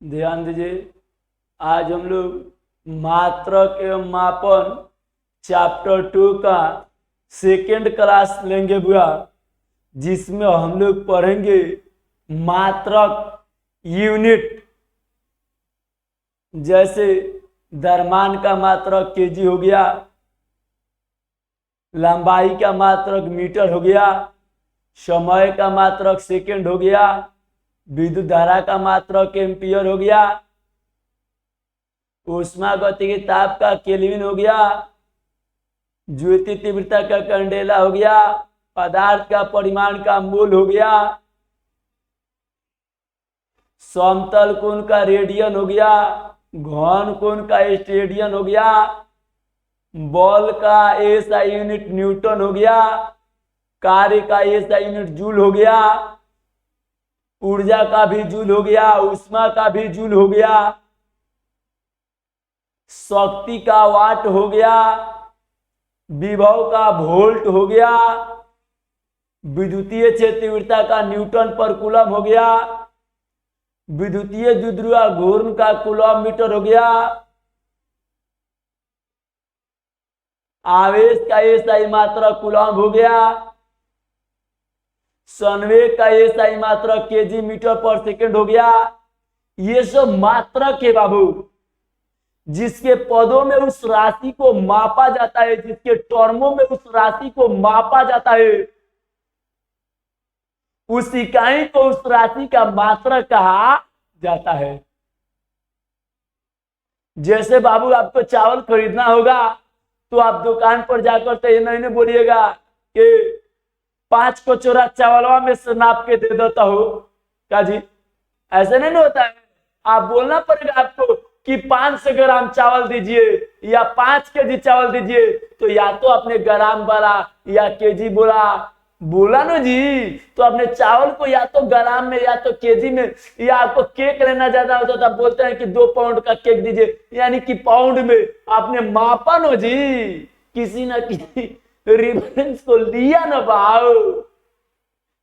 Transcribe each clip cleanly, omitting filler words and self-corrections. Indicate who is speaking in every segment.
Speaker 1: ध्यान दीजिए, आज हम लोग मात्रक एवं मापन चैप्टर 2 का सेकेंड क्लास लेंगे बुआ, जिसमें हम लोग पढ़ेंगे मात्रक यूनिट। जैसे द्रव्यमान का मात्रक केजी हो गया, लंबाई का मात्रक मीटर हो गया, समय का मात्रक सेकंड हो गया, विद्युत धारा का मात्रक एम्पियर हो गया, ऊष्मागतिकी ताप का केल्विन हो गया, ज्योति तीव्रता का कैंडेला हो गया, पदार्थ का परिमाण का मोल हो गया, समतल कोण का रेडियन हो गया, घन कोण का स्टेडियन हो गया, बल का एसआई यूनिट न्यूटन हो गया, कार्य का एसआई यूनिट जूल हो गया, ऊर्जा का भी जूल हो गया, ऊष्मा का भी जूल हो गया, शक्ति का वाट हो गया, विभव का वोल्ट हो गया, विद्युतीय क्षेत्र तीव्रता का न्यूटन पर कूलम हो गया, विद्युतीय द्विध्रुव घूर्ण का कूलम मीटर हो गया, आवेश का एसआई मात्रक कूलम हो गया, संवेग का एसआई मात्रक केजी मीटर पर सेकंड हो गया। ये सब मात्रक है बाबू, जिसके पदों में उस राशि को मापा जाता है, जिसके टर्मों में उस राशि को मापा जाता है, उस इकाई को उस राशि का मात्रक कहा जाता है। जैसे बाबू आपको चावल खरीदना होगा तो आप दुकान पर जाकर तो ये नहीं बोलिएगा कि 5 कचोरा चावलवा में से नाप के दे देता हो क्या जी, ऐसे नहीं होता है। आप बोलना पड़ेगा आपको कि 500 ग्राम चावल दीजिए या 5 केजी चावल दीजिए, तो या तो आपने ग्राम बोला या केजी बोला ना जी, तो आपने चावल को या तो ग्राम में या तो केजी में, या आपको केक लेना ज्यादा होता तो आप बोलते हैं कि 2 पाउंड का केक दीजिए, यानी कि पाउंड में आपने मापा नो जी, किसी ना किसी रेफरेंस को लिया ना भाव।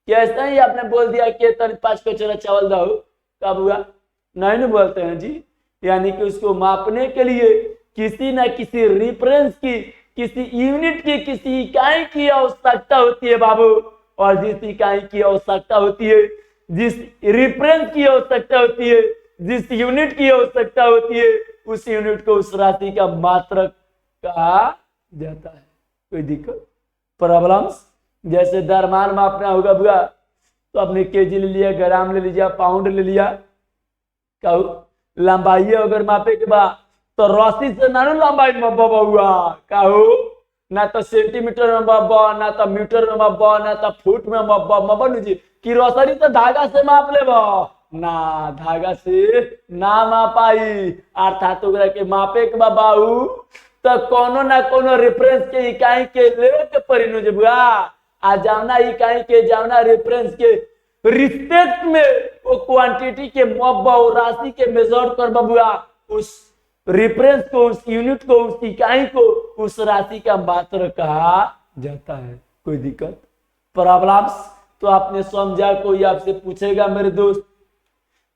Speaker 1: कैसा ही आपने बोल दिया कि 5 कचोरा चावल दो, कब हुआ नहीं बोलते हैं जी, यानी कि उसको मापने के लिए किसी ना किसी रेफरेंस की, किसी यूनिट की, किसी इकाई की आवश्यकता होती है बाबू। और जिस इकाई की आवश्यकता होती है, जिस रेफरेंस की आवश्यकता होती है, जिस यूनिट की आवश्यकता होती है, उस यूनिट को उस राशि का मात्रक कहा जाता है। कोई दिक्कत प्रॉब्लम्स? जैसे द्रव्यमान मापना होगा बुआ तो आपने केजी ले लिया, ग्राम ले लीजिए, पाउंड ले लिया। लंबाई अगर मापे के बाद तो रस्सी से ना लंबाई मापा हुआ कहो, ना तो सेंटीमीटर में मापा, ना तो मीटर में मापा, ना तो फुट में मापा जी, कि रसरी तो धागा से माप ले ना, धागा से ना मापाई। अर्थात के मापे के बाबू तो कोनो ना कोनो रेफरेंस के इकाई के लेके परिनु जे बुआ, आ जावना इकाई के जावना रेफरेंस के रिस्पेक्ट में वो क्वांटिटी के मब्बा और राशि के मेजर कर बबुआ, उस रेफरेंस को, उस यूनिट को, उस इकाई को, उस राशि का मात्रक कहा जाता है। कोई दिक्कत प्रॉब्लम्स? तो आपने समझा, कोई आपसे पूछेगा मेरे दोस्त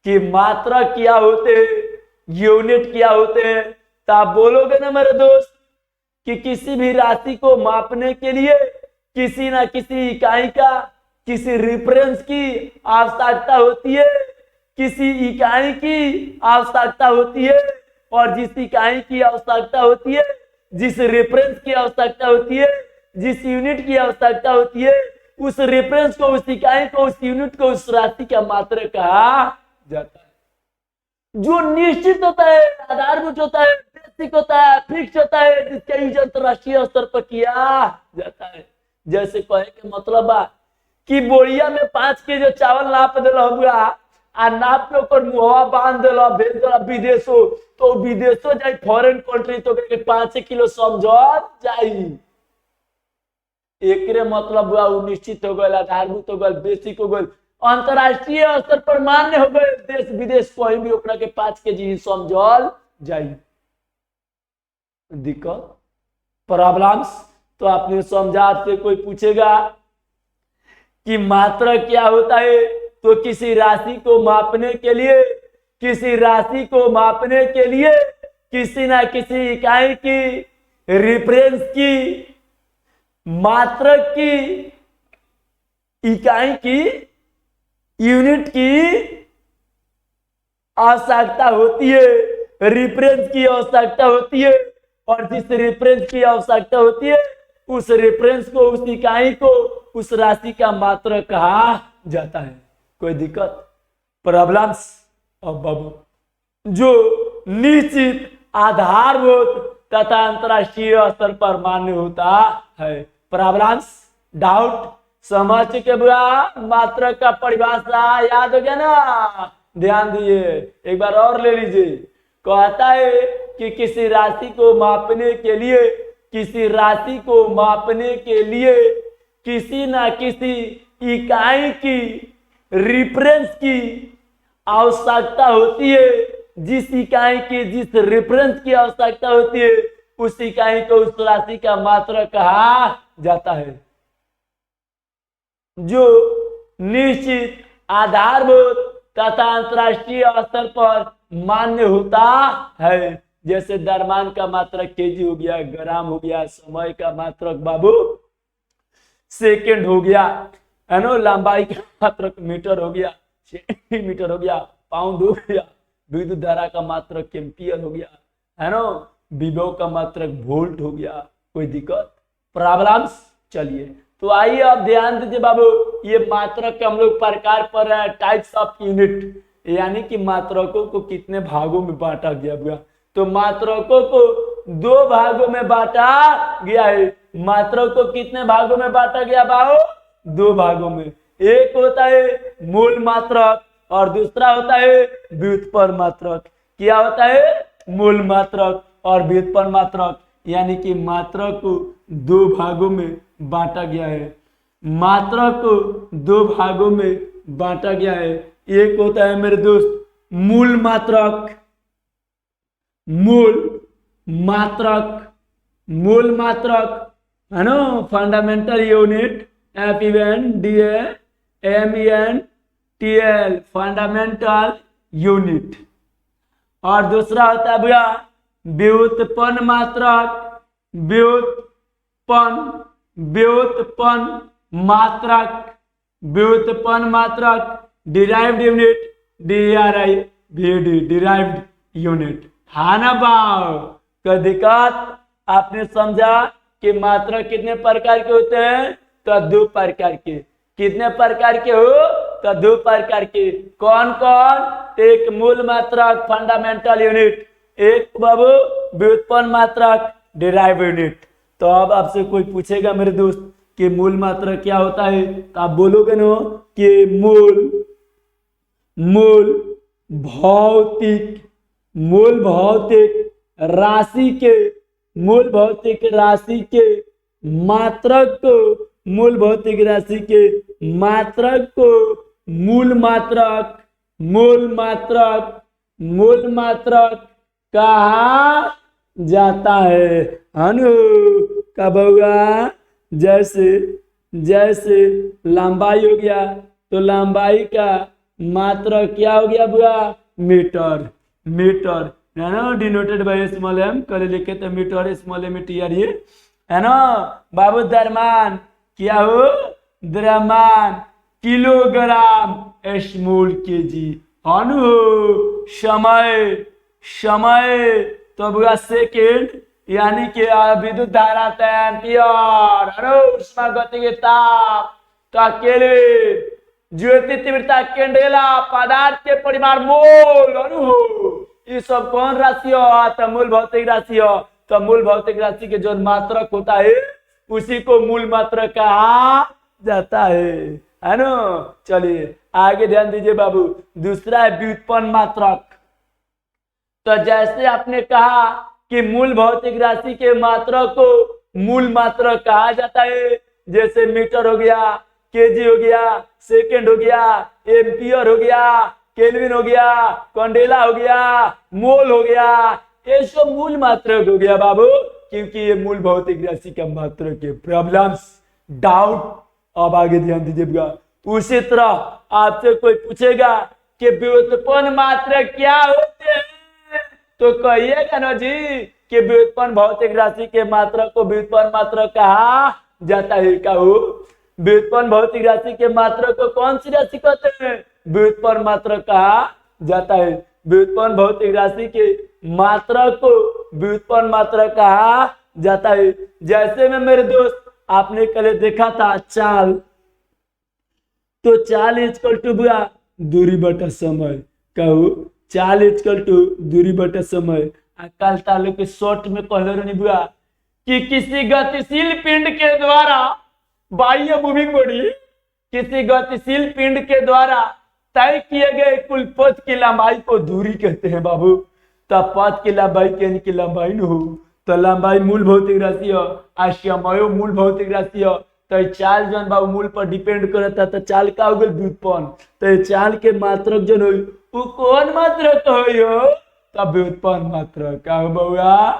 Speaker 1: कि मात्रक क्या होते हैं, यूनिट क्या होते हैं, तो आप बोलोगे ना मेरे दोस्त कि किसी भी राशि को मापने के लिए किसी ना किसी इकाई का, किसी रेफरेंस की आवश्यकता होती है, किसी इकाई की आवश्यकता होती है, और जिस इकाई की आवश्यकता होती है, जिस रेफरेंस की आवश्यकता होती है, जिस यूनिट की आवश्यकता होती है, उस रेफरेंस को, उस इकाई को, उस यूनिट को, उस राशि का मात्रक कहा जाता है। जो निश्चित होता है, आधारभूत होता है, बेसिक होता है, फिक्स होता है, जिसका यूज अंतरराष्ट्रीय स्तर पर किया जाता है। जैसे कहे के मतलब कि बोरिया में 5 के जो चावल नाप दिला हुआ आ नाप के ऊपर मुहवा बांध दिला, भेज दिला विदेशो, तो विदेशो जाए फॉरेन कंट्री तो 5 किलो समझ जाई। एकरे मतलब हुआ निश्चित हो गए, आधारभूत हो गए, बेसिक हो गए, अंतरराष्ट्रीय स्तर पर मान्य हो गए, देश विदेश कोई भी ओकरा के 5 के जी समझल जाई। दिक्कत प्रॉब्लम्स? तो आपने समझा। आपसे कोई पूछेगा कि मात्रक क्या होता है, तो किसी राशि को मापने के लिए किसी राशि को मापने के लिए किसी ना किसी इकाई की, रिफरेंस की, मात्रक की, इकाई की, यूनिट की आवश्यकता होती है, रिफरेंस की आवश्यकता होती है। और जिस रिफरेंस की आवश्यकता होती है उस रेफरेंस को, उस इकाई को, उस राशि का मात्रक कहा जाता है। कोई दिक्कत, प्रॉब्लम्स? अब बाबू जो निश्चित, आधारभूत तथा अंतरराष्ट्रीय स्तर पर मान्य होता है। Problems, doubt? समझ चुके बुआ? मात्रक का परिभाषा याद हो गया ना? ध्यान दिए, एक बार और ले लीजिए। कहता है कि किसी राशि को मापने के लिए, किसी राशि को मापने के लिए किसी ना किसी इकाई की, रिफरेंस की आवश्यकता होती है। जिस इकाई की, जिस रेफरेंस की आवश्यकता होती है उस इकाई को, उस राशि का मात्रक कहा जाता है। जो निश्चित, आधारभूत तथा अंतरराष्ट्रीय स्तर पर मान्य होता है। जैसे द्रव्यमान का मात्रक केजी हो गया, ग्राम हो गया, समय का मात्रक बाबू सेकंड हो गया, है ना, लंबाई का मात्रक मीटर हो गया, सेंटीमीटर हो गया, पाउंड हो गया, विद्युत धारा का मात्रक एम्पियर हो गया, है ना, विभव का मात्रक वोल्ट हो गया। कोई दिक्कत, प्रॉब्लम्स? चलिए तो आइए अब ध्यान दीजिए बाबू, ये मात्रक के हम लोग प्रकार पर टाइप्स ऑफ यूनिट, यानी कि मात्रकों को कितने भागों में बांटा गया हुआ। तो मात्रकों को दो भागों में बांटा गया है। मात्रक को कितने भागों में बांटा गया बाबू? दो भागों में। एक होता है मूल मात्रक और दूसरा होता है व्युत्पन्न मात्रक। क्या होता है? मूल मात्रक और व्युत्पन्न मात्रक, यानी कि मात्रक को दो भागों में बांटा गया है। मात्रक को दो भागों में बांटा गया है। एक होता है मेरे दोस्त मूल मात्रक, मूल मात्रक, मूल मात्रक, है ना, fundamental unit, FEN DA MENTL, fundamental unit. और दूसरा होता है भैया व्युत्पन्न मात्रक, व्युत्पन्न, व्युत्पन्न मात्रक, व्युत्पन्न मात्रक, derived unit, DRIVD, derived unit. हाँ ना बाव? तो दिक्कत आपने समझा कि मात्रक कितने प्रकार के होते हैं? तो दो प्रकार के। कितने प्रकार के हो? तो दो प्रकार के। कौन कौन? एक मूल मात्रक, फंडामेंटल यूनिट, एक बाबू व्युत्पन्न मात्रक, डिराइव्ड यूनिट। तो अब आपसे कोई पूछेगा मेरे दोस्त कि मूल मात्रक क्या होता है, तो आप बोलोगे ना कि मूल भौतिक, मूल भौतिक राशि के, मूल भौतिक राशि के मात्रक को, मूल भौतिक राशि के मात्रक को मूल मात्रक, मूल मात्रक, मूल मात्रक कहा जाता है। अनु कब होगा? जैसे जैसे लंबाई हो गया तो लंबाई का मात्रक क्या हो गया बुआ? मीटर, मीटर, है ना, डिनोटेड बाय स्मॉल एम, कल लिखे तो मीटर, स्मॉल एम टीआर, ये है ना बाबू। द्रव्यमान क्या हो? द्रव्यमान किलोग्राम स्मॉल केजी। अनु समय, समय तो बुआ सेकेंड, यानी कि विद्युत धारा एम्पियर, उष्मागतिकी ताप का केल्विन, ज्योति तीव्रता कैंडेला, पदार्थ के परिमाण मोल। ये सब कौन राशि हो? तो मूल भौतिक राशि हो। तो मूल भौतिक राशि के जो मात्रक होता है उसी को मूल मात्रक कहा जाता है ना। चलिए आगे ध्यान दीजिए बाबू। दूसरा है व्युत्पन्न मात्रक। तो जैसे आपने कहा कि मूल भौतिक राशि के मात्रक को मूल मात्रक कहा जाता है, जैसे मीटर हो गया, केजी हो गया, सेकंड हो गया, एम्पियर हो गया, केल्विन हो गया, कैंडेला हो गया, मोल हो गया, ये सब मूल मात्रक हो गया बाबू, क्योंकि ये मूल भौतिक राशि का मात्रक है। Problems, doubt? अब आगे ध्यान दीजिएगा। उसी तरह आपसे कोई पूछेगा कि व्युत्पन्न मात्रक क्या होते हैं? तो कहिएगा ना जी कि व्युत्पन्न भौतिक राशि के मात्रक को व्युत्पन्न मात्रक कहा जाता है। क्या हो? व्युत्पन्न भौतिक राशि के मात्रक को कौन सी राशि कहते हैं? व्युत्पन्न मात्रक कहा जाता है। व्युत्पन्न भौतिक राशि के मात्रक को व्युत्पन्न मात्रक कहा जाता है। जैसे में मेरे दोस्त आपने कल देखा था चाल, तो चाल इक्वल टू बुआ दूरी बटा समय। कहू चाल इक्वल टू दूरी बटा समय। कल तालु के शॉर्ट में कहले रहनी बुआ कि किसी गतिशील पिंड के द्वारा बाह्य मूविंग बॉडी किसी गतिशील पिंड के द्वारा तय किए गए कुल पथ की लंबाई को दूरी कहते हैं बाबू। तब पथ की लंबाई की लंबाई न हो तो लंबाई मूल भौतिक राशि हो, समय मूल भौतिक राशि हो। तो चाल जो बाबू मूल पर डिपेंड करता तो चाल का हो गल व्युत्पन्न। तो चाल के मात्रक जो हो वो कौन मात्रक हो? तब व्युत्पन्न मात्रक का हो बउआ।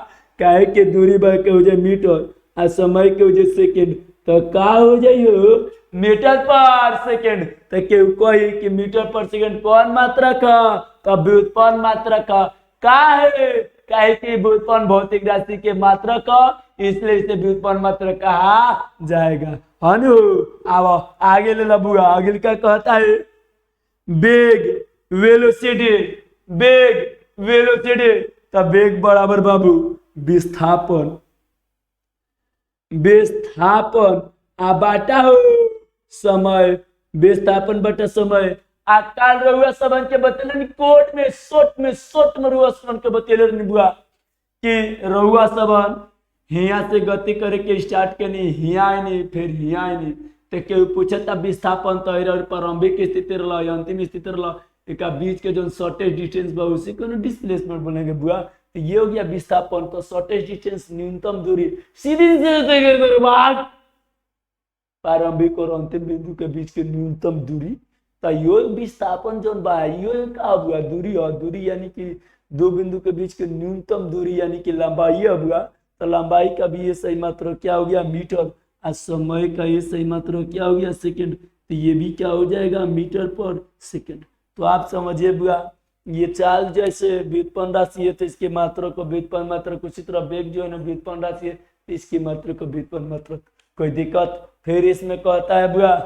Speaker 1: काहे के दूरी बाय के हो जाए मीटर आ समय के हो जाए सेकंड, तो का हो जाइयो मीटर पर सेकंड। तो केहू कही कि मीटर पर सेकंड कौन मात्रक है? तब व्युत्पन्न मात्रक है। का है? काहे कि व्युत्पन्न भौतिक राशि के मात्रक है, इसलिए इसे व्युत्पन्न मात्रक कहा जाएगा। हनु आओ आगे ले लबुआ। आगे क्या कहता है? वेग वेलोसिटी, वेग वेलोसिटी। तब वेग बराबर बाबू विस्थापन, विस्थापन आ बाटा हो समय, विस्थापन बटा समय। काल रहुआ सबन के बतेलन कोर्ट में शॉर्ट में रहुआ सबन के बतेलन बुआ कि रहुआ सबन हिया से गति करे के स्टार्ट करनी, हिया नहीं फिर हिया नहीं। तो केहू पूछता विस्थापन तो प्रारंभिक स्थिति रहा अंतिम स्थिति रहा, एक बीच के जो शॉर्टेज डिस्टेंस बा उसी को डिस्प्लेसमेंट बनेंगे बुआ। तो ये हो गया विस्थापन। तो शॉर्टेज डिस्टेंस न्यूनतम दूरी सीधी प्रारंभिक और अंतिम बिंदु के बीच की न्यूनतम दूरी। तो यो विस्थापन जो बा यो का हुआ दूरी और दूरी यानी कि दो बिंदु के बीच की न्यूनतम दूरी यानी कि लंबाई हुआ। तो लंबाई का भी ये सही मात्रक क्या हो गया? मीटर। और समय का ये सही मात्रक क्या हो गया? सेकंड। तो ये भी क्या हो जाएगा? मीटर पर सेकंड। तो आप समझिए बुआ ये चाल जैसे व्युत्पन्न राशि है तो इसके मात्रक को व्युत्पन्न मात्रक, उसी तरह वेग जो है ना व्युत्पन्न राशि है तो इसकी मात्रक को व्युत्पन्न मात्रक। कोई दिक्कत? फिर इसमें कहता है बुआ,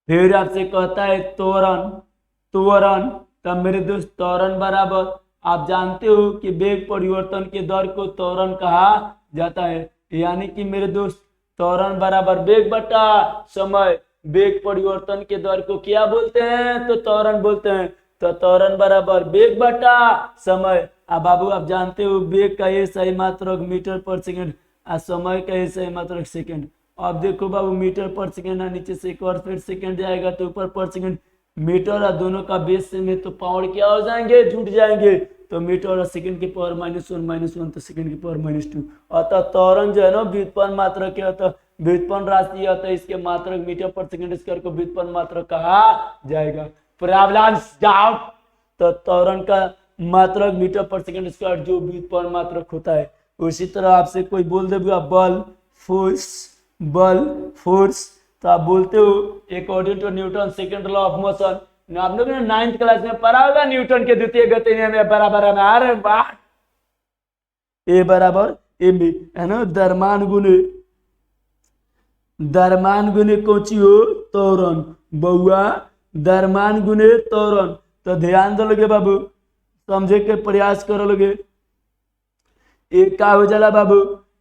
Speaker 1: फिर आपसे कहता है त्वरण, त्वरण। तब मेरे दोस्त त्वरण बराबर आप जानते हो कि वेग परिवर्तन के दर को त्वरण कहा जाता है। यानी कि मेरे दोस्त त्वरण बराबर वेग बटा समय। वेग परिवर्तन के दर को क्या बोलते हैं? तो त्वरण बोलते हैं। तो त्वरण बराबर वेग बटा समय। अब बाबू आप जानते हो वेग का ये सही मात्रक मीटर पर सेकंड और समय का ये सही मात्रक सेकंड। अब देखो बाबू मीटर पर सेकंड है, नीचे से एक और फिर सेकंड जाएगा तो ऊपर पर सेकंड। मीटर और दोनों का बेस सेम है तो पावर क्या हो जाएंगे? जुट जाएंगे। तो मीटर और सेकंड की पावर -1 तो सेकंड की पावर -2। अतः त्वरण जो है ना व्युत्पन्न मात्रक क्या होता है? व्युत्पन्न राशि होता है, इसके मात्रक मीटर पर सेकंड स्क्वायर को व्युत्पन्न मात्रक कहा जाएगा। Problems doubt. तो त्वरण का मात्रक मीटर पर सेकंड स्क्वायर जो व्युत्पन्न मात्रक होता है। उसी तरह आपसे कोई बोल दे बल फोर्स, बल फोर्स तो आप बोलते हो according to Newton second law of motion. आप लोग ने 9th क्लास में पढ़ा होगा न्यूटन के द्वितीय गति नियम में बराबर है। अरे वाह, ए बराबर एम बी है ना, दरमान गुने कोची हो त्वरण बउआ, दरमान गुने त्वरण। तो ध्यान दोगे बाबू, समझे के प्रयास करोगे। एक का हो जाला बाबू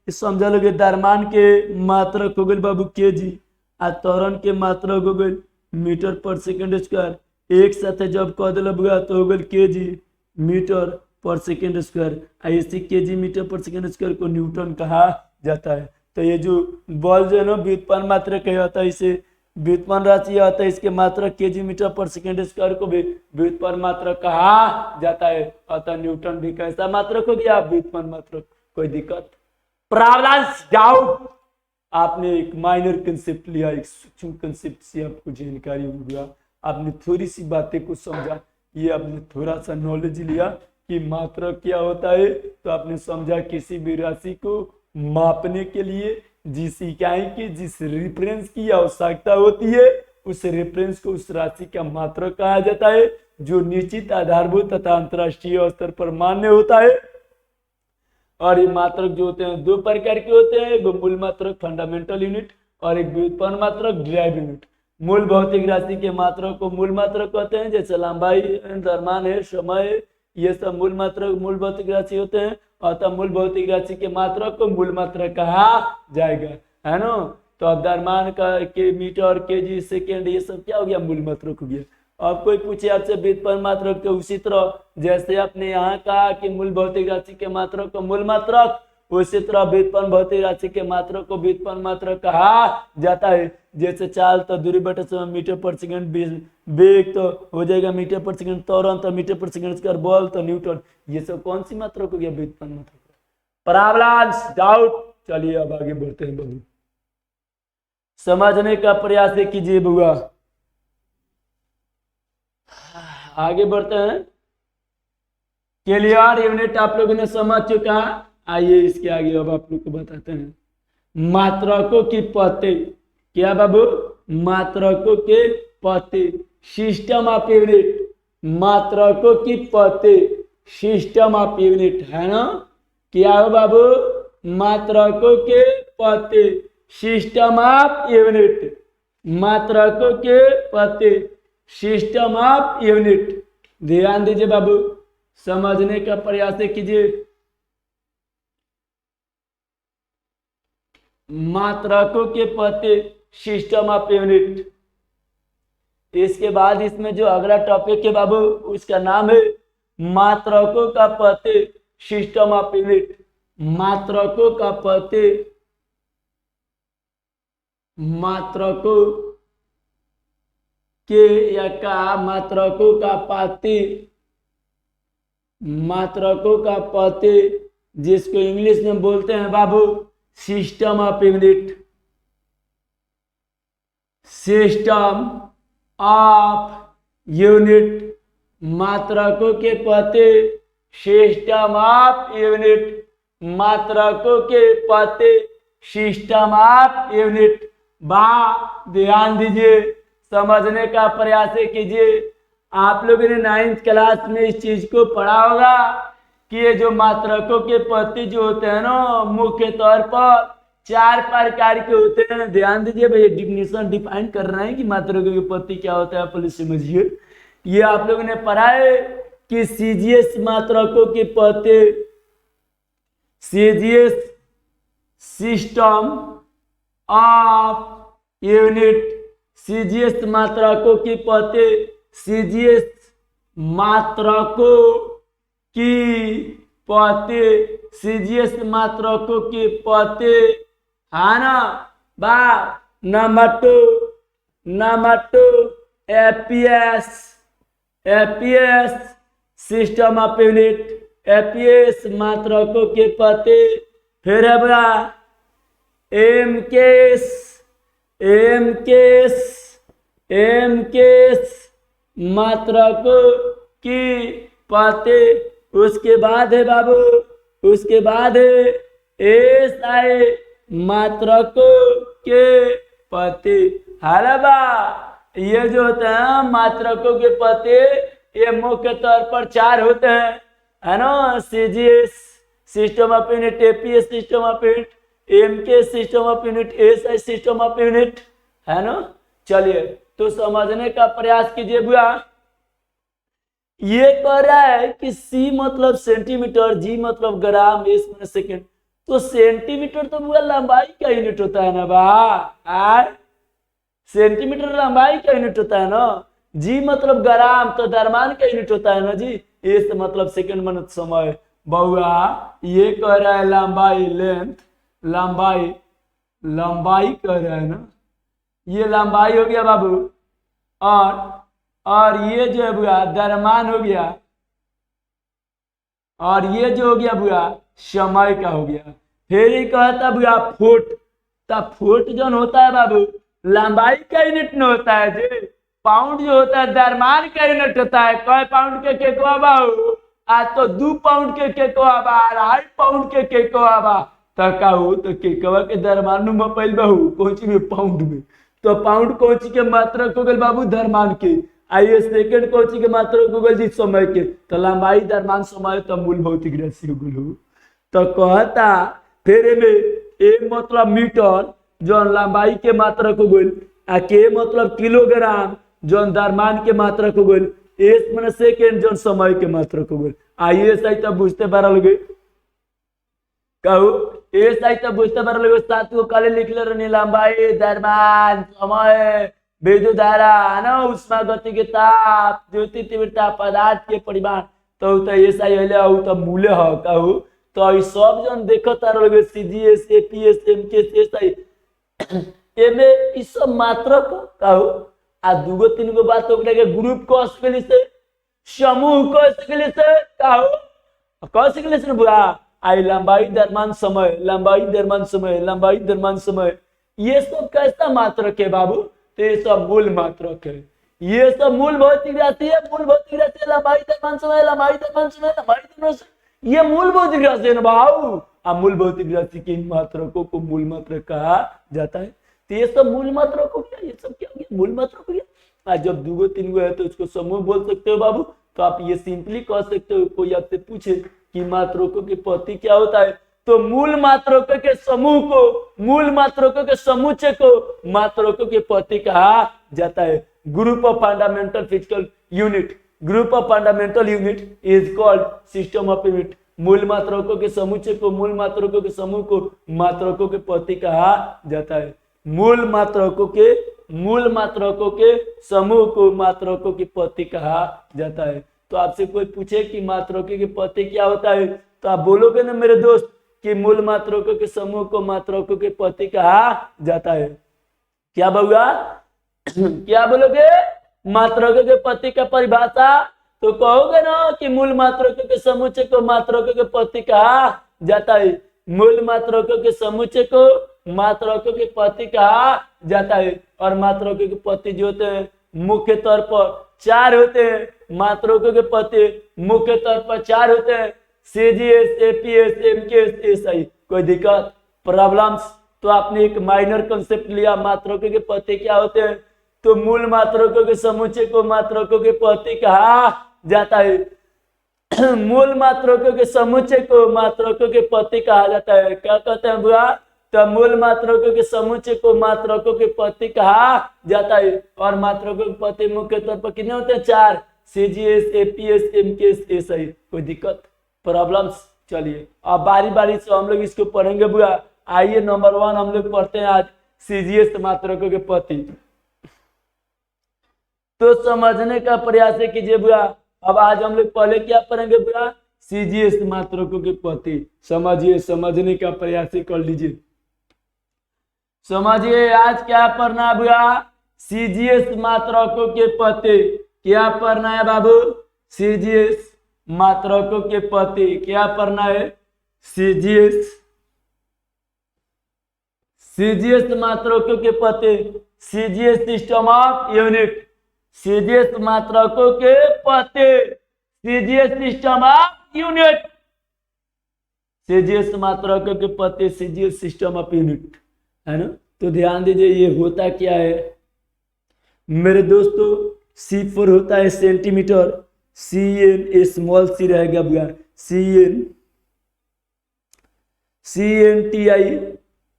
Speaker 1: समझा लोगे, दरमान के मात्रक हो गए बाबू केजी आ त्वरण के मात्रक हो गए मीटर पर सेकंड स्क्वायर। एक साथ जब कह दिल तो हो गए केजी मीटर पर सेकंड स्क्वायर। इसी केजी मीटर पर सेकंड स्क्वायर को न्यूटन कहा जाता है। तो ये जो बल जो है ना व्युत्पन्न मात्रक होता है, इसे व्युत्पन्न राशि होता है, इसके मात्रक केजी मीटर पर सेकंड स्क्वायर को भी व्युत्पन्न मात्रक कहा जाता है। अतः न्यूटन भी कैसा मात्रक हो गया? व्युत्पन्न मात्रक। कोई दिक्कत? Problems doubt? आपने एक माइनर कंसेप्ट लिया, एक सूक्ष्म कंसेप्ट से आपको जानकारी हो गया, आपने थोड़ी सी बातें को समझा, ये आपने थोड़ा सा नॉलेज लिया कि मात्रक क्या होता है। तो आपने समझा किसी भी राशि को मापने के लिए जिस इकाई की जिस रेफरेंस की आवश्यकता होती है उस रेफरेंस को, उस राशि का मात्रक कहा जाता है, जो निश्चित, आधारभूत तथा अंतरराष्ट्रीय स्तर पर मान्य होता है। और ये मात्रक जो होते हैं दो प्रकार के होते हैं, वो मूल मात्रक फंडामेंटल यूनिट और एक व्युत्पन्न मात्रक डिराइव यूनिट। मूल भौतिक राशि के मात्रक को मूल मात्रक कहते हैं, जैसे लंबाई, द्रव्यमान है, समय है, ये सब मूल मात्रक, मूल भौतिक राशि होते हैं। अतः मूल भौतिक राशि के मात्रक को मूल मात्रक कहा जाएगा, है ना। तो अब द्रव्यमान का के मीटर, केजी, सेकेंड, ये सब क्या हो गया, मूल मात्रक हो गया। अब कोई पूछे आपसे व्युत्पन्न मात्रक, तो उसी तरह जैसे आपने यहाँ कहा कि मूल भौतिक राशि के मात्रक को मूल मात्रक, उसी तरह व्युत्पन्न भौतिक राशि के मात्रक को व्युत्पन्न मात्रक कहा जाता है। जैसे चाल तो दूरी बटे समय मीटर पर सेकंड, वेग तो हो जाएगा मीटर पर सेकंड, त्वरण तो मीटर पर सेकंड स्क्वायर, बल तो न्यूटन। ये सब कौन सी मात्रक हो गया, व्युत्पन्न मात्रक। Problems, doubt. चलिए अब आगे बढ़ते हैं बाबू, समझने का प्रयास कीजिए बुआ। आगे बढ़ते हैं। क्लियर यूनिट आप लोगों ने समझ चुका। आइए इसके आगे अब आप लोग को बताते हैं मात्रकों की पते। क्या बाबू, मात्रकों के पते, सिस्टम ऑफ यूनिट, मात्रकों की पते, सिस्टम ऑफ यूनिट, है ना। क्या हो बाबू, मात्रकों के पते, सिस्टम ऑफ यूनिट, मात्रकों के पते, सिस्टम ऑफ यूनिट। ध्यान दीजिए बाबू, समझने का प्रयास कीजिए। मात्रकों के पते, सिस्टम ऑफ यूनिट। इसके बाद इसमें जो अगला टॉपिक है बाबू, उसका नाम है मात्रकों का पते, सिस्टम ऑफ यूनिट। मात्रकों का पते, मात्रकों के या का, मात्रकों का पाते, मात्रकों का पते, जिसको इंग्लिश में बोलते हैं बाबू system of unit. System of unit, मात्रकों के पते, सिस्टम ऑफ यूनिट, मात्रकों के पते, सिस्टम ऑफ यूनिट। ध्यान दीजिए, समझने का प्रयास कीजिए। आप लोगों ने 9th क्लास में इस चीज को पढ़ा होगा कि ये जो मात्रकों के पते जो होते हैं ना, मुख्य तौर पर 4 प्रकार के होते हैं। ध्यान दीजिए भैया, डिफिनेशन डिफाइन कर रहे हैं कि मात्रकों के पते क्या होता है, पहले समझिए। ये आप लोगों ने पढ़ा है कि सीजीएस मात्रकों के पते, CGS system of unit, CGS मात्रकों की पते, सीजीएस मात्रकों की पते, सीजीएस मात्रकों की पते, है ना। Number 2 APS, APS system of unit, APS मात्रकों के पते। फिर है बड़ा एमकेएस, एमकेएस, एमकेएस मात्रकों की पते। उसके बाद है बाबू, उसके बाद है एसआई मात्रकों के पते। हारा बा, ये जो होते हैं मात्रकों के पते, ये मुख्य तौर पर 4 होते हैं, है ना। CGS system of unit, APS system of unit, MK system of unit, SI system of unit, है ना। चलिए तो समझने का प्रयास कीजिए बुआ। ये कह रहा है कि सी मतलब सेंटीमीटर, जी मतलब ग्राम, एस मतलब सेकेंड। तो सेंटीमीटर तो बुआ लंबाई का यूनिट होता है ना बा, सेंटीमीटर लंबाई का यूनिट होता है ना। जी मतलब ग्राम, तो द्रव्यमान का यूनिट होता है ना जी। एस मतलब सेकेंड मतलब समय। बहुआ ये कह रहा है लंबाई, लेंथ, लंबाई, लंबाई कह रहा है ना, ये लंबाई हो गया बाबू। और ये जो है बुआ द्रव्यमान हो गया, और ये जो हो गया बुआ समय का हो गया। फिर ही कहता बुआ फुट, तब फुट जो होता है बाबू लंबाई का यूनिट न होता है जी। पाउंड जो होता है द्रव्यमान का यूनिट होता है। कई पाउंड के केकवा बाबू, आज तो 2 पाउंड के केकवा बा, 2.5 पाउंड के केकवा बा। तो केकवा के द्रव्यमान में पैल बहू कौन में पाउंड में, तो पाउंड कौची के मात्रक हो गए बाबू द्रव्यमान के। आइए सेकंड कौची के मात्रक हो गए जी समय के। तो लंबाई द्रव्यमान समय तो मूल भौतिक राशि हो गए। तो कहता फिर में ए मतलब मीटर जो लंबाई के मात्रक हो गई, आ के मतलब किलोग्राम जो द्रव्यमान के मात्रक हो गई, एस मन सेकेंड जो समय के मात्रक हो गई। आइए सही तब बुझते बारह लगे कहू ए सही तब बुझते बारह लगे। सात को काले लिख ले रही लंबाई द्रव्यमान समय विद्युत धारा ना उष्मा गति के ताप ज्योति तीव्रता पदार्थ के परिमाण तो ऐसा ही तो मूल्य है कहू। तो ई सब जन देखो तार लगे सीजीएस एपीएस एमकेएस ऐसा एमे ई सब मात्रक कहू। आ दूगो तीन गो बात हो गया ग्रुप कह सकली से समूह कह सकली से कहू कह सकली से बुआ। आई लंबाई द्रव्यमान समय लंबाई द्रव्यमान समय लंबाई द्रव्यमान समय ये सब कैसा मात्रक है बाबू। तो ये सब मूल मात्रक है। ये सब मूल भौतिक राशि है। मूल भौतिक राशि लंबाई द्रव्यमान समय लंबाई द्रव्यमान समय लंबाई द्रव्यमान समय ये मूल भौतिक राशि है ना बाबू। मूल भौतिक राशि के इन मात्रकों को मूल मात्रक कहा जाता है। तो ये सब मूल मात्रक हो गया। ये सब क्या हो गया मूल मात्रक हो गया। आज जब दूगो तीन गो है तो उसको समूह बोल सकते हो बाबू। तो आप ये सिंपली कह सकते हो कोई आपसे पूछे कि मात्रकों की पद्धति क्या होता है तो मूल मात्रकों के समूह को मूल मात्रकों के समुच्चय को मात्रकों की पद्धति कहा जाता है। Group of fundamental physical unit group of fundamental unit is called system of unit. मूल मात्रकों के समुच्चय को मूल मात्रकों के समूह को मात्रकों की पद्धति कहा जाता है। मूल मात्रकों के समूह को मात्रकों की पद्धति कहा जाता है। तो आपसे कोई पूछे कि मात्रकों की पद्धति क्या होता है तो आप बोलोगे ना मेरे दोस्त कि मूल मात्रकों के समूह को मात्रकों की पद्धति कहा जाता है। क्या बउआ क्या बोलोगे मात्रकों के पद्धति का परिभाषा तो कहोगे ना कि मूल मात्रकों के समुच्चय को मात्रकों की पद्धति कहा जाता है। मूल मात्रकों के समुच्चय को मात्रकों की पद्धति कहा जाता है। और मात्रकों की पद्धति जो होते हैं मुख्य तौर पर चार होते हैं। मात्रकों के पद्धति मुख्य तौर पर चार होते हैं सीजीएस एपीएस एमकेएस एसआई। कोई दिक्कत प्रॉब्लम्स तो आपने एक माइनर कंसेप्ट लिया मात्रकों के पद्धति क्या होते हैं तो मूल मात्रकों के समुच्चय को मात्रकों के पद्धति कहा जाता है। मूल मात्रकों के समुच्चय को मात्रकों के पद्धति कहा जाता है। क्या कहते हैं बुआ तो मूल मात्रकों के समुच्चय को मात्रकों के पद्धति कहा जाता है। और मात्रकों की पद्धति मुख्य तौर पर कितने होते हैं चार सीजीएस एपीएस एमकेएस एसआई। कोई दिक्कत प्रॉब्लम्स चलिए अब बारी बारी से हम लोग इसको पढ़ेंगे बुआ। आइए नंबर 1 हम लोग पढ़ते हैं आज सीजीएस मात्रकों के पद्धति। तो समझने का प्रयास कीजिए बुआ। अब आज हम लोग पहले क्या पढ़ेंगे बुआ सीजीएस मात्रकों की पद्धति। समझिए समझने का प्रयास कर लीजिए। समझिए आज क्या पढ़ना है बुआ सीजीएस मात्रकों के पद्धति। क्या पढ़ना है बाबू सीजीएस मात्रकों के पद्धति। क्या पढ़ना है सीजीएस मात्रकों के पद्धति। CGS system of unit CGS मात्रकों के पद्धति। CGS system of unit CGS मात्रकों के पद्धति सीजीएस सिस्टम ऑफ यूनिट है ना। तो ध्यान दीजिए ये होता क्या है मेरे दोस्तों। C4 होता है सेंटीमीटर CN स्मॉल सी रहेगा बुआ CNTI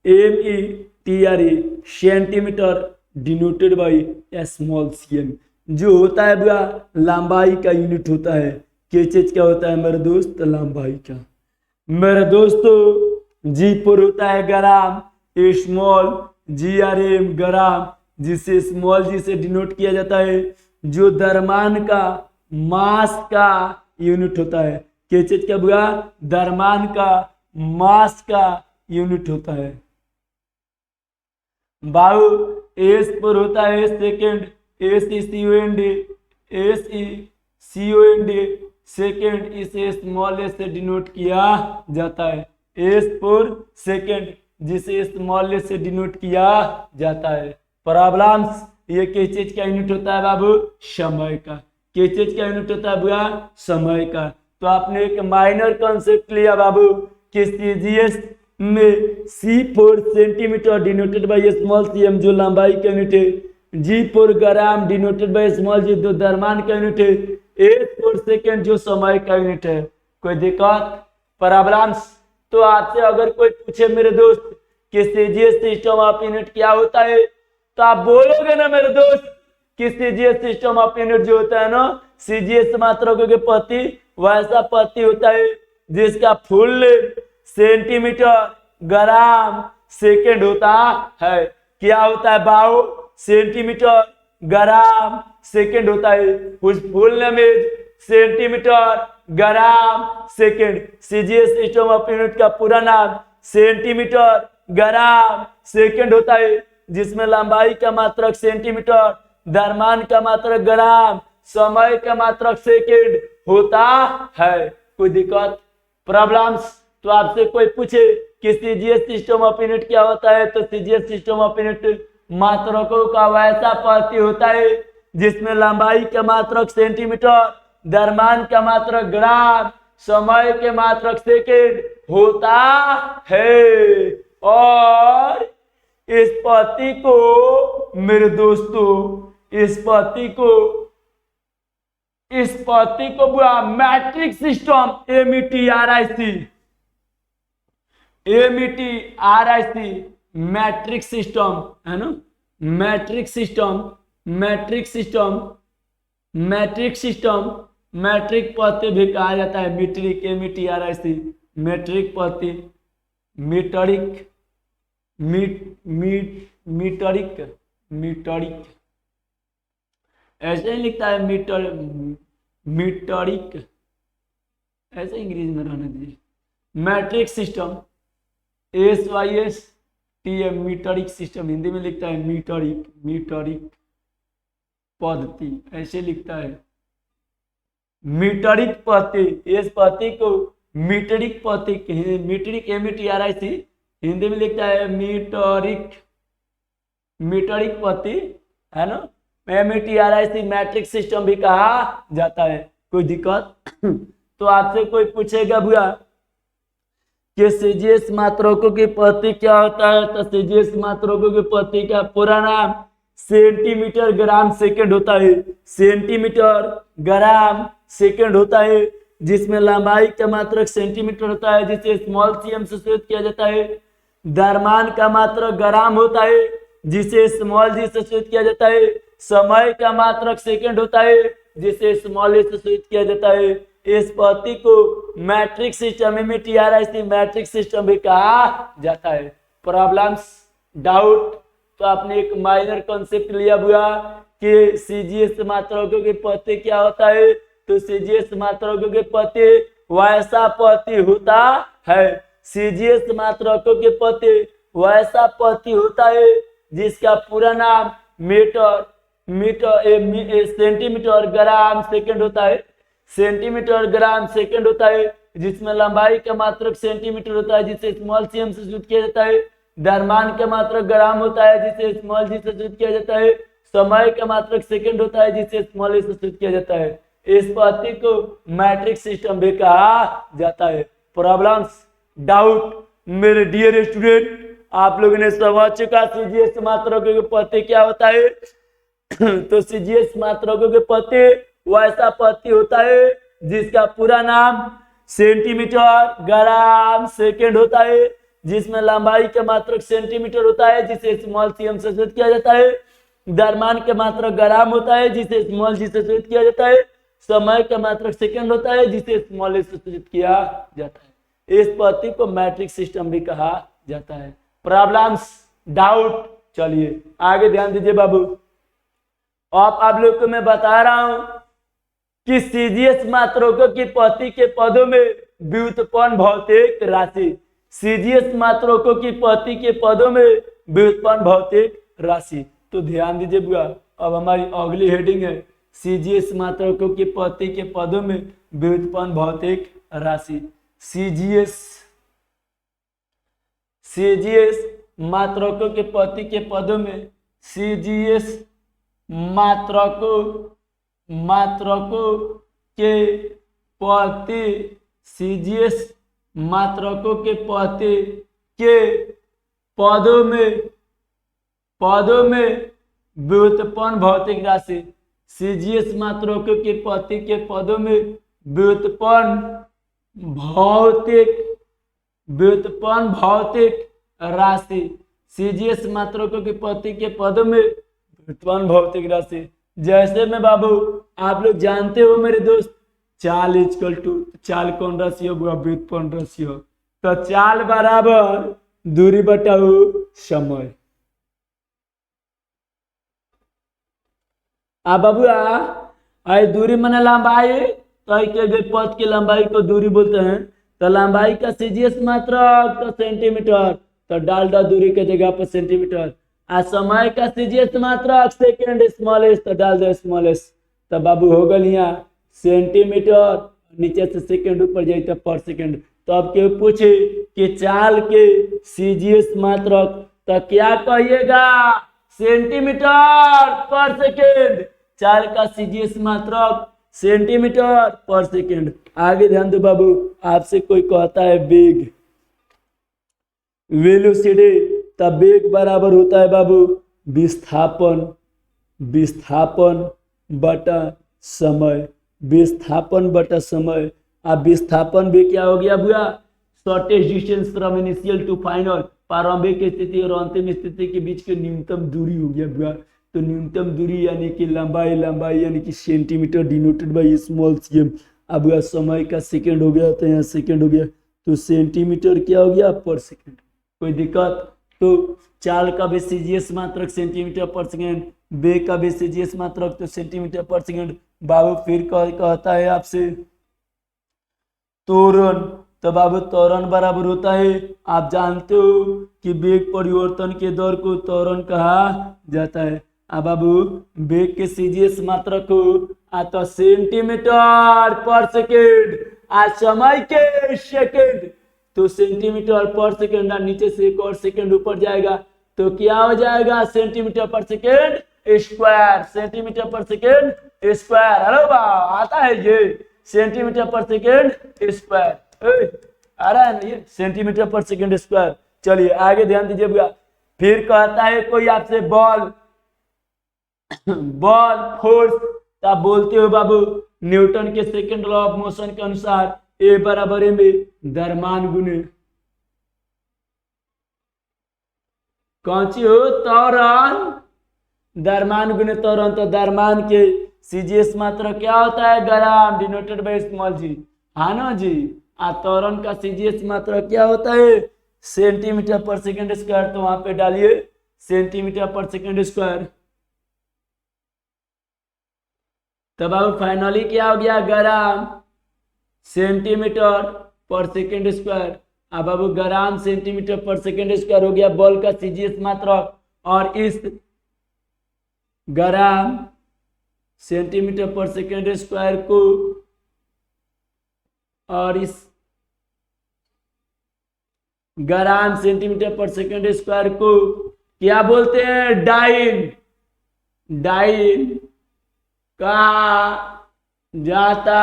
Speaker 1: METRE centimetre denoted by small cm जो होता है बुआ लंबाई का यूनिट होता है। केचेज क्या होता है मेरे दोस्त लंबाई का। मेरे दोस्तों G4 होता है ग्राम स्मॉल GRM ग्राम जिसे स्मॉल जी से डिनोट किया जाता है जो द्रव्यमान का मास का यूनिट होता है। केचेज क्या बुआ द्रव्यमान का मास का यूनिट होता है। बाहु एस पर होता है सेकेंड SECOND सेकेंड इसे स्मॉल एस से डिनोट किया जाता है। एस पर सेकेंड जिसे स्मॉल एस से डिनोट किया जाता है। प्रॉब्लम्स ये किस चीज का यूनिट होता है बाबू समय का। किस चीज का यूनिट होता है बुआ समय का। तो आपने एक माइनर कॉन्सेप्ट लिया बाबू कि सीजीएस में C for centimetre denoted by small C M जो लंबाई का यूनिट है, G for gram denoted by small G जो द्रव्यमान का यूनिट है, एच फॉर सेकेंड जो समय का यूनिट है। कोई दिक्कत प्रॉब्लम्स? तो आपसे अगर कोई पूछे मेरे दोस्त कि सीजीएस सिस्टम ऑफ यूनिट क्या होता है, तो आप बोलोगे ना मेरे दोस्त कि सीजीएस सिस्टम ऑफ यूनिट जो होता है ना, सीजीएस मात्रकों के प्रति वैसा प्रति होता है जिसका फुल सेंटीमीटर ग्राम सेकेंड होता है। क्या होता है बाबू? सेंटीमीटर ग्राम सेकेंड होता है। उस full name is centimetre gram second. CGS system of unit का पूरा नाम सेंटीमीटर ग्राम सेकेंड होता है, जिसमें लंबाई का मात्रक सेंटीमीटर, द्रव्यमान का मात्रक ग्राम, समय का मात्रक सेकेंड होता है। कोई दिक्कत प्रॉब्लम्स? तो आपसे कोई पूछे कि सीजीएस सिस्टम ऑफ यूनिट क्या होता है, तो सीजीएस सिस्टम ऑफ यूनिट मात्रकों का वैसा प्रति होता है जिसमें लंबाई का मात्रक सेंटीमीटर, द्रव्यमान का मात्रक ग्राम, समय के मात्रक सेकेंड होता है। और इस पद्धति को मेरे दोस्तों, इस पद्धति को मैट्रिक सिस्टम एमईटीआरआईसी मैट्रिक सिस्टम है ना, मैट्रिक पद्धति भी कहा जाता है। मीट्रिक एमईटीआरआईसी मैट्रिक पद्धति, मीटरिक ऐसे ही लिखता है, मीटरिक ऐसे इंग्लिश में रहने दीजिए। Matric system SYSTM metric system, Hindi में लिखता है मीटरिक पद्धति ऐसे लिखता है। मीटरिक पद्धति, इस पद्धति को मीटरिक पद्धति, मीटरिक एमईटीआरआईसी हिंदी में लिखता है मीटरिक पद्धति है ना, एमईटीआरआईसी मैट्रिक सिस्टम भी कहा जाता है। कोई दिक्कत? तो आपसे कोई पूछेगा भैया कि सीजीएस मात्रकों की पद्धति क्या होता है, तो सीजीएस मात्रकों की पद्धति का पूरा नाम सेंटीमीटर ग्राम सेकेंड होता है। सेंटीमीटर ग्राम सेकेंड होता है, जिसमें लंबाई का मात्रक सेंटीमीटर होता है जिसे स्मॉल सीएम से सूचित किया जाता है। द्रव्यमान का मात्रक ग्राम होता है जिसे स्मॉल जी से सूचित किया जाता है। समय का मात्रक सेकेंड होता है जिसे स्मॉल ए से सूचित किया जाता है। इस पद्धति को मैट्रिक सिस्टम एमईटीआरआईसी मैट्रिक सिस्टम भी कहा जाता है। Problems doubt? तो आपने एक माइनर कॉन्सेप्ट लिया हुआ कि सीजीएस मात्रकों की पद्धति क्या होता है, तो सीजीएस मात्रकों की पद्धति वैसा पद्धति होता है। सीजीएस मात्रकों की पद्धति वैसा पद्धति होता है जिसका पूरा नाम सेंटीमीटर ग्राम सेकेंड होता है। सेंटीमीटर ग्राम सेकेंड होता है, जिसमें लंबाई का मात्रक सेंटीमीटर होता है जिसे स्मॉल सीएम से सूचित किया जाता है। द्रव्यमान का मात्रक ग्राम होता है जिसे स्मॉल जी से सूचित किया जाता है। समय का मात्रक सेकेंड होता है जिसे स्मॉल ए से सूचित किया जाता है। इस पद्धति को मैट्रिक सिस्टम भी कहा जाता है। Problems doubt? मेरे डियर स्टूडेंट, आप लोगों ने समझ चुका सीजीएस मात्रकों की पद्धति क्या होता है। तो सीजीएस मात्रकों की पद्धति वैसा पद्धति होता है जिसका पूरा नाम सेंटीमीटर ग्राम सेकेंड होता है, जिसमें लंबाई का मात्रक सेंटीमीटर होता है जिसे स्मॉल सीएम से सूचित किया जाता है। द्रव्यमान का मात्रक ग्राम होता है जिसे स्मॉल जी से सूचित किया जाता है। समय का मात्रक सेकेंड होता है जिसे स्मॉल ए से सूचित किया जाता है। इस पद्धति को मैट्रिक सिस्टम भी कहा जाता है। Problems doubt? चलिए आगे ध्यान दीजिए बाबू। आप लोग को मैं बता रहा हूं कि सीजीएस मात्रकों की पद्धति के पदों में व्युत्पन्न भौतिक राशि, सीजीएस मात्रकों की पद्धति के पदों में व्युत्पन्न भौतिक राशि। तो ध्यान दीजिए बुआ, अब हमारी अगली हेडिंग है सीजीएस मात्रकों की पद्धति के पदों में व्युत्पन्न भौतिक राशि। सीजीएस मात्रकों के पद्धति के पदों में सीजीएस मात्रकों के पद्धति, सीजीएस मात्रकों के पद्धति के पदों में व्युत्पन्न भौतिक राशि। सीजीएस मात्रकों के पति के पदों में व्युत्पन्न भौतिक राशि। सीजीएस मात्रकों के पति के पदों में व्युत्पन्न भौतिक राशि। जैसे में बाबू आप लोग जानते हो मेरे दोस्त, चाल इक्वल टू, चाल कौन राशि होगा? व्युत्पन्न राशि हो। तो चाल बराबर दूरी बटाओ समय। बाबू आई दूरी माने लंबाई, तो के पथ की लंबाई को दूरी बोलते हैं। तो लंबाई का सीजीएस मात्रक तो सेंटीमीटर, तो डाल दो दूरी के जगह पर सेंटीमीटर। समय का सीजीएस मात्रक सेकेंड स्मॉलेस्ट, तो डाल दो स्मॉलेस्ट। तो बाबू हो गल यहाँ सेंटीमीटर, नीचे से सेकेंड ऊपर जाए तो पर सेकेंड। तो अब क्यों पूछे कि चाल के सीजीएस मात्रक, तो क्या कहिएगा? सेंटीमीटर पर सेकेंड। चाल का सीजीएस मात्रक सेंटीमीटर पर सेकेंड। आगे ध्यान दो बाबू, आपसे कोई कहता है वेग, वेलोसिटी, तब वेग बराबर होता है बाबू विस्थापन बटा समय। विस्थापन बटा समय। अब विस्थापन भी क्या हो गया भैया? Shortest distance from initial to final, प्रारंभिक स्थिति और अंतिम स्थिति के बीच की न्यूनतम दूरी हो गया भैया। तो न्यूनतम दूरी यानी कि लंबाई यानी कि centimetre denoted by small CM. अब समय का सेकंड हो गया, तो यहाँ सेकंड हो गया, तो सेंटीमीटर क्या हो गया? पर सेकंड। कोई दिक्कत? तो चाल का भी सीजीएस मात्रक सेंटीमीटर पर सेकंड, वेग का भी सीजीएस मात्रक तो सेंटीमीटर पर सेकंड। बाबू फिर कहता है आपसे त्वरण, तो बाबू त्वरण बराबर होता है, आप जानते हो कि वेग परिवर्तन के दर को त्वरण कहा जाता है। अब बाबू वेग के सीजीएस मात्रक को तो सेंटीमीटर पर सेकेंड, समय के सेकेंड, तो सेंटीमीटर पर सेकेंड, नीचे से एक और सेकेंड ऊपर जाएगा, तो क्या हो जाएगा? सेंटीमीटर पर सेकेंड स्क्वायर। सेंटीमीटर पर सेकेंड स्क्वायर। हेलो बा, आता है ये सेंटीमीटर पर सेकेंड स्क्वायर, आ रहा है ना ये सेंटीमीटर पर सेकेंड स्क्वायर। चलिए आगे ध्यान दीजिएगा। फिर कहता है कोई आपसे बॉल फोर्स, तो आप बोलते हो बाबू न्यूटन के सेकंड लॉ ऑफ मोशन के अनुसार ए बराबर एम ए, द्रव्यमान गुने कौन सी हो? त्वरण। द्रव्यमान गुने त्वरण। तो द्रव्यमान के सीजीएस मात्रा क्या होता है? ग्राम, डिनोटेड बाय स्मॉल जी, हाँ ना जी। त्वरण का सीजीएस मात्रा क्या होता है? सेंटीमीटर पर सेकंड स्क्वायर। तो वहां पे डालिए सेंटीमीटर पर सेकंड स्क्वायर। तब अब फाइनली क्या हो गया? ग्राम सेंटीमीटर पर सेकंड स्क्वायर। अब ग्राम सेंटीमीटर पर सेकंड स्क्वायर हो गया बॉल का सीजीएस मात्रक, और इस ग्राम सेंटीमीटर पर सेकंड स्क्वायर को, और इस ग्राम सेंटीमीटर पर सेकंड स्क्वायर को क्या बोलते हैं? डाइन कहा जाता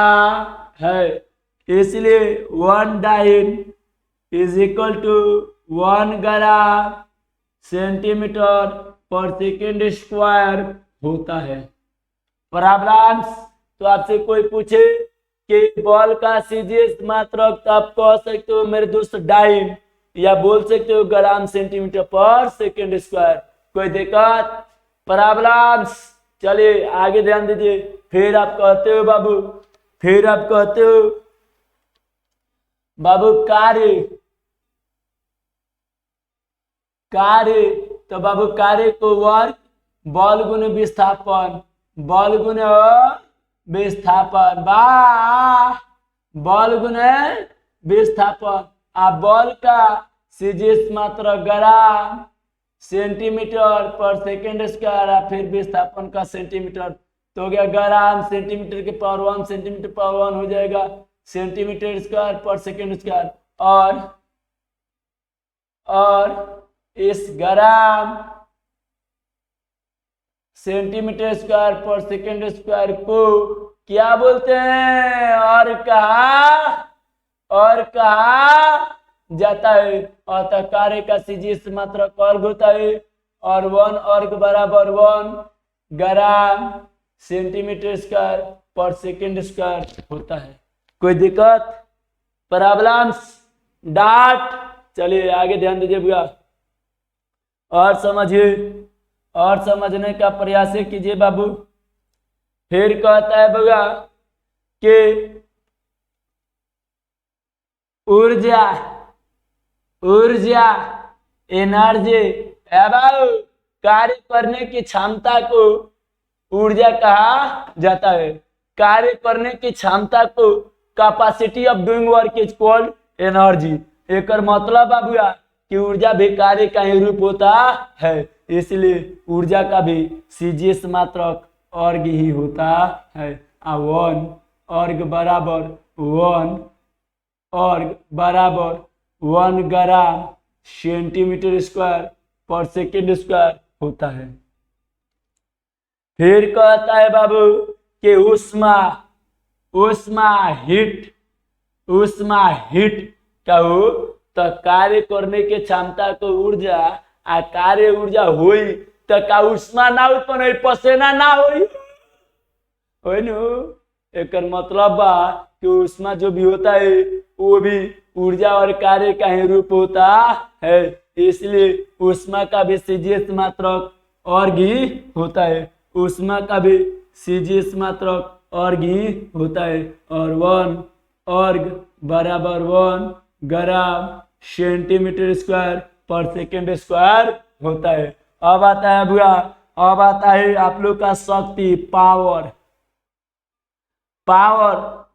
Speaker 1: है। इसलिए 1 dyne is equal to 1 gram centimetre पर सेकेंड स्क्वायर होता है। प्रॉब्लम्स, तो आपसे कोई पूछे कि बॉल का सीजीएस मात्रक, तो आप कह सकते हो मेरे दोस्त डाइन, या बोल सकते हो ग्राम सेंटीमीटर पर सेकेंड स्क्वायर। कोई दिक्कत? प्रॉब्लम्स। चलिए आगे ध्यान दीजिए। फिर आप कहते हो बाबू कार्य, तो बाबू कार्य को वर्क, बॉल गुने विस्थापन, बॉल गुने विस्थापन, बॉल गुने विस्थापन। आप बॉल का सीजीएस मात्रा ग्राम सेंटीमीटर पर सेकेंड स्क्वायर, फिर विस्थापन का सेंटीमीटर, तो हो गया ग्राम सेंटीमीटर के पावर 1 सेंटीमीटर पावर 1 हो जाएगा सेंटीमीटर स्क्वायर पर सेकेंड स्क्वायर। और इस ग्राम सेंटीमीटर स्क्वायर पर सेकेंड स्क्वायर को क्या बोलते हैं? और कहा जाता है, अतः कार्य का सीजीएस मात्रक अर्ग होता है और 1 अर्ग बराबर 1 ग्राम सेंटीमीटर स्क्वायर पर सेकंड स्क्वायर होता है। कोई दिक्कत, प्रॉब्लम्स, डाट? चलिए आगे ध्यान दीजिए भैया और समझिए और समझने का प्रयास कीजिए बाबू। फिर कहता है भैया कि ऊर्जा ऊर्जा एनर्जी कार्य करने की क्षमता को ऊर्जा कहा जाता है। कार्य करने की क्षमता को capacity of doing work is called energy. एक मतलब बाबूया कि ऊर्जा भी कार्य का ही रूप होता है, इसलिए ऊर्जा का भी सीजीएस मात्रक अर्ग ही होता है। 1 अर्ग बराबर 1 अर्ग बराबर 1 ग्राम सेंटीमीटर स्क्वायर पर सेकंड स्क्वायर होता है। फिर कहता है बाबू कि ऊष्मा हीट कहो तो कार्य करने के क्षमता को ऊर्जा आ कार्य ऊर्जा होई तो का ऊष्मा ना उत्पन्न होई, पसीना ना होई नु। एक मतलब बा कि ऊष्मा जो भी होता है वो भी ऊर्जा और कार्य का ही रूप होता है, इसलिए ऊष्मा का भी सीजीएस मात्रक अर्ग ही होता है। ऊष्मा का भी सीजीएस मात्रक अर्ग ही होता है और 1 अर्ग बराबर 1 ग्राम सेंटीमीटर स्क्वायर पर सेकंड स्क्वायर होता है। अब आता है भैया, अब आता है आप लोग का शक्ति, पावर।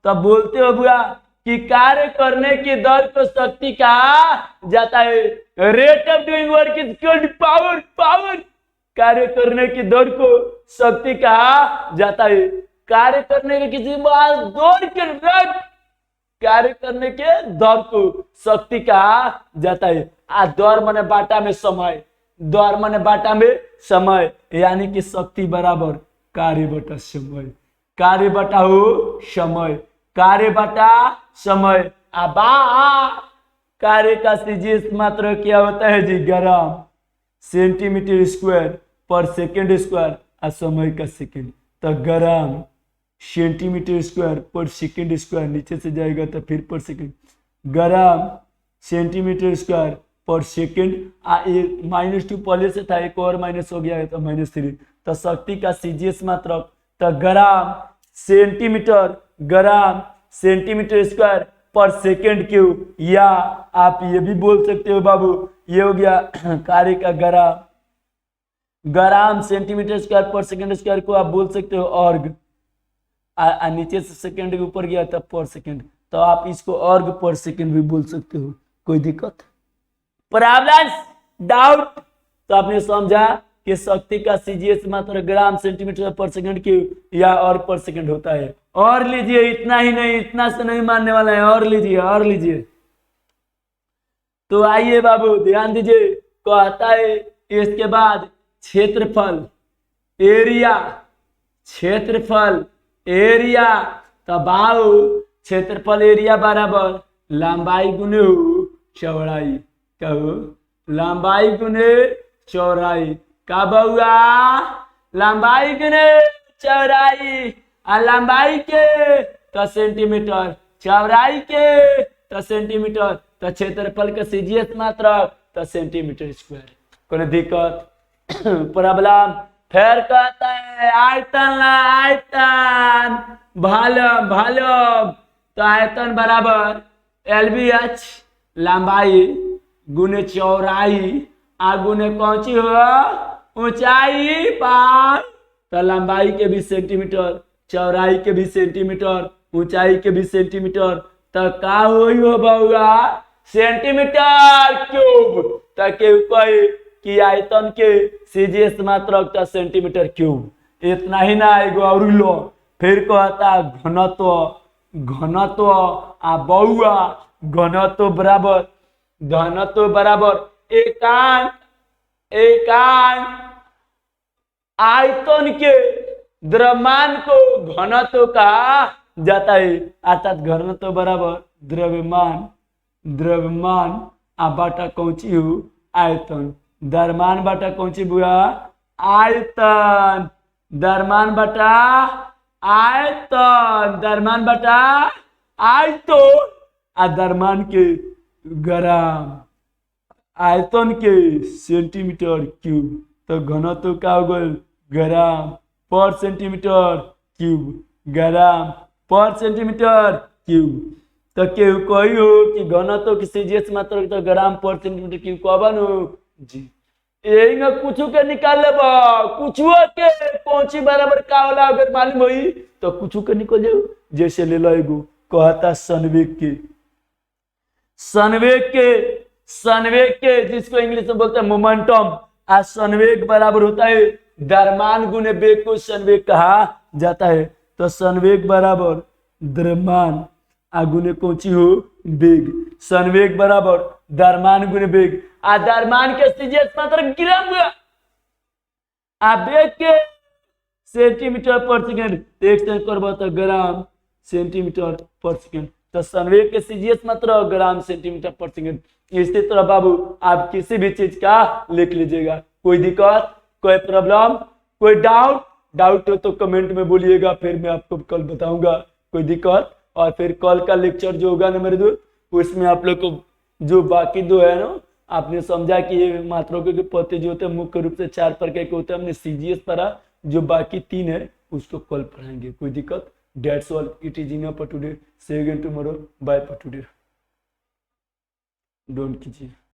Speaker 1: तो बोलते हो भैया कि कार्य करने की दर को शक्ति कहा जाता है। Rate of doing work is equal to power. कार्य करने की दर को शक्ति कहा जाता है। कार्य करने के किसी बात दौड़ के रख कार्य करने के दर को शक्ति कहा जाता है। आ दौर माने बाटा में समय, दौर माने बाटा में समय, यानी कि शक्ति बराबर कार्य बटा समय, कार्य बटा हो समय, कार्य बटा समय। अब कार्य का सीजीएस मात्र क्या होता है जी? ग्राम सेंटीमीटर स्क्वायर पर सेकंड स्क्वायर और समय का सेकंड, तो ग्राम सेंटीमीटर स्क्वायर पर सेकंड स्क्वायर नीचे से जाएगा तो फिर पर सेकंड, ग्राम सेंटीमीटर स्क्वायर पर सेकंड। -2 पहले से था, एक और माइनस हो गया है तो -3। तो शक्ति का सीजीएस मात्रक तो ग्राम सेंटीमीटर स्क्वायर पर सेकंड क्यूब, या आप ये भी बोल सकते हो बाबू, ये हो गया कार्य का ग्राम सेंटीमीटर स्क्वायर पर सेकंड स्क्वायर को आप बोल सकते हो अर्ग। नीचे से सेकंड के ऊपर गया तब पर सेकंड, तो आप इसको अर्ग पर सेकंड भी बोल सकते हो। कोई दिक्कत, प्रॉब्लम्स, डाउट? तो आपने समझा कि शक्ति का सीजीएस मात्र ग्राम सेंटीमीटर पर सेकंड क्यूब या अर्ग पर सेकंड होता है। और लीजिए, इतना ही नहीं, इतना से नहीं मानने वाला है, और लीजिए। तो आइए बाबू ध्यान दीजिए, कहता है इसके बाद क्षेत्रफल एरिया। तो बाबू क्षेत्रफल एरिया बराबर लंबाई गुने चौड़ाई। कहो लंबाई गुने चौड़ाई का बउआ, लंबाई गुने चौड़ाई। लंबाई के तो सेंटीमीटर, चौड़ाई के तो सेंटीमीटर, तो क्षेत्रफल का सीजीएस मात्रक तो सेंटीमीटर स्क्वायर। कोई दिक्कत, प्रॉब्लम? फिर कहता है आयतन वॉल्यूम। तो आयतन बराबर LBH लंबाई गुने चौड़ाई गुने कौन सी हो ऊंचाई पार। तो लंबाई के भी सेंटीमीटर, चौड़ाई के भी सेंटीमीटर, ऊंचाई के भी सेंटीमीटर, तो का हो बउआ सेंटीमीटर क्यूब। तो कोई कि आयतन के सीजीएस मात्रक तो सेंटीमीटर क्यूब। इतना ही ना, एगो और लो। फिर कहता घनत्व बउआ घनत्व बराबर एकांक आयतन के द्रव्यमान को घनत्व कहा जाता है, अर्थात घनत्व बराबर द्रव्यमान द्रव्यमान आ बाटा कौची हो आयतन। द्रव्यमान बाटा कौची बुआ आयतन। द्रव्यमान बटा आयतन। द्रव्यमान बटा आयतन आ द्रव्यमान के ग्राम, आयतन के सेंटीमीटर क्यूब। तो घनत्व का हो गए ग्राम पर सेंटीमीटर क्यूब, ग्राम पर सेंटीमीटर क्यूब। तो केहू कही हो कि घनत्व की सीजीएस मात्रा तो ग्राम पर सेंटीमीटर क्यूब कहबन हो जी। यही में कुछ के निकाल लेबा, कुछ के पहुंची बराबर का होला अगर मालूम होई तो कुछ के निकल जाओ। जैसे ले लो एगो कहता संवेग के, संवेग के जिसको इंग्लिश में बोलते हैं मोमेंटम। आज संवेग बराबर होता है द्रव्यमान गुने वेग को संवेग कहा जाता है। तो संवेग बराबर द्रव्यमान आगुने कौची हो वेग। संवेग बराबर द्रव्यमान गुने वेग आ द्रव्यमान के सीजीएस मात्रा ग्राम हुआ आ वेग के सेंटीमीटर पर सेकंड। एक से करबो तो ग्राम सेंटीमीटर पर सेकंड। तो संवेग के सीजीएस मात्रा ग्राम सेंटीमीटर पर सेकंड। इसी तरह बाबू आप किसी भी चीज का लिख लीजिएगा। कोई दिक्कत, कोई प्रॉब्लम, कोई डाउट हो तो कमेंट में बोलिएगा, फिर मैं आपको कल बताऊंगा कोई दिक्कत। और फिर कल का लेक्चर जो होगा ना मेरे दोस्त, उसमें आप लोग को जो बाकी दो है ना, आपने समझा कि ये मात्राओं के पते जो होते हैं मुख्य रूप से 4 प्रकार के होते हैं। हमने सीजीएस पढ़ा, जो बाकी 3 है उसको कल पढ़ाएंगे। कोई दिक्कत? That's all. It is enough for today. See you again tomorrow. Bye for today. Don't कीजिए।